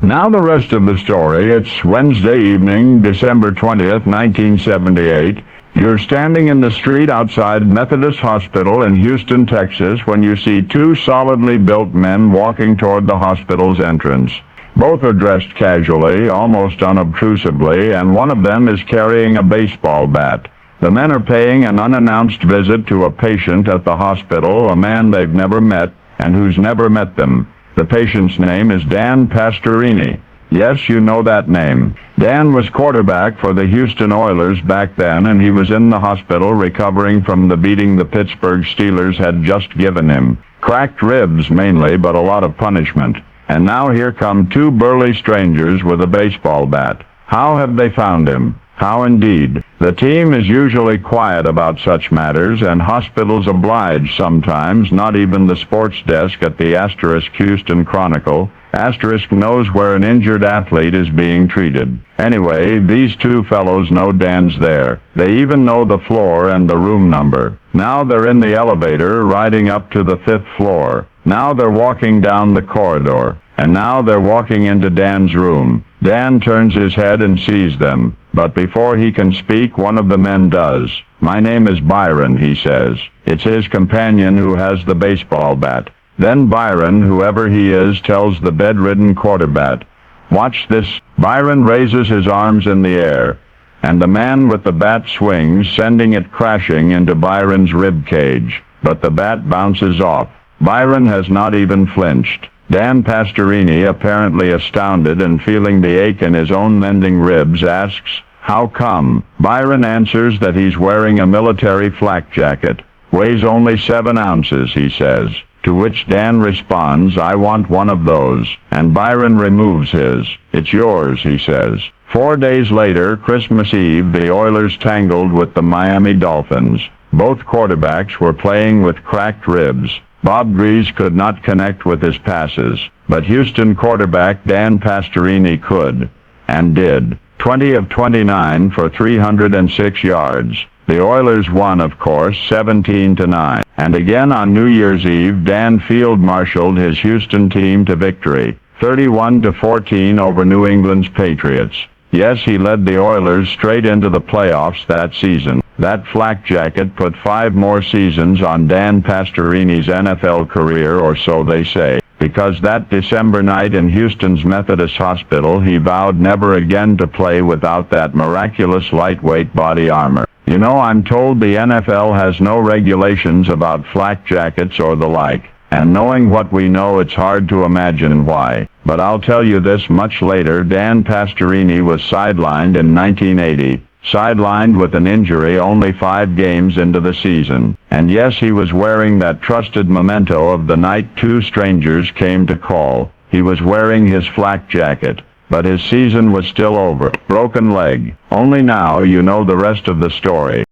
Now the rest of the story. It's Wednesday evening, December 20th, 1978. You're standing in the street outside Methodist Hospital in Houston, Texas, when you see two solidly built men walking toward the hospital's entrance. Both are dressed casually, almost unobtrusively, and one of them is carrying a baseball bat. The men are paying an unannounced visit to a patient at the hospital, a man they've never met and who's never met them. The patient's name is Dan Pastorini. Yes, you know that name. Dan was quarterback for the Houston Oilers back then, and he was in the hospital recovering from the beating the Pittsburgh Steelers had just given him. Cracked ribs mainly, but a lot of punishment. And now here come two burly strangers with a baseball bat. How have they found him? How indeed. The team is usually quiet about such matters, and hospitals oblige sometimes, not even the sports desk at the *Houston Chronicle. * knows where an injured athlete is being treated. Anyway, these two fellows know Dan's there. They even know the floor and the room number. Now they're in the elevator, riding up to the 5th floor. Now they're walking down the corridor. And now they're walking into Dan's room. Dan turns his head and sees them. But before he can speak, one of the men does. "My name is Byron," he says. It's his companion who has the baseball bat. Then Byron, whoever he is, tells the bedridden quarterback, "Watch this." Byron raises his arms in the air, and the man with the bat swings, sending it crashing into Byron's rib cage. But the bat bounces off. Byron has not even flinched. Dan Pastorini, apparently astounded and feeling the ache in his own mending ribs, asks, "How come?" Byron answers that he's wearing a military flak jacket. "Weighs only 7 ounces, he says. To which Dan responds, "I want one of those." And Byron removes his. "It's yours," he says. 4 days later, Christmas Eve, the Oilers tangled with the Miami Dolphins. Both quarterbacks were playing with cracked ribs. Bob Grease could not connect with his passes, but Houston quarterback Dan Pastorini could, and did. 20 of 29 for 306 yards. The Oilers won, of course, 17-9. And again on New Year's Eve, Dan field-marshaled his Houston team to victory, 31-14 over New England's Patriots. Yes, he led the Oilers straight into the playoffs that season. That flak jacket put 5 more seasons on Dan Pastorini's NFL career, or so they say, because that December night in Houston's Methodist Hospital, he vowed never again to play without that miraculous lightweight body armor. You know, I'm told the NFL has no regulations about flak jackets or the like. And knowing what we know, it's hard to imagine why. But I'll tell you this much later, Dan Pastorini was sidelined in 1980. Sidelined with an injury only 5 games into the season. And yes, he was wearing that trusted memento of the night two strangers came to call. He was wearing his flak jacket. But his season was still over. Broken leg. Only now you know the rest of the story.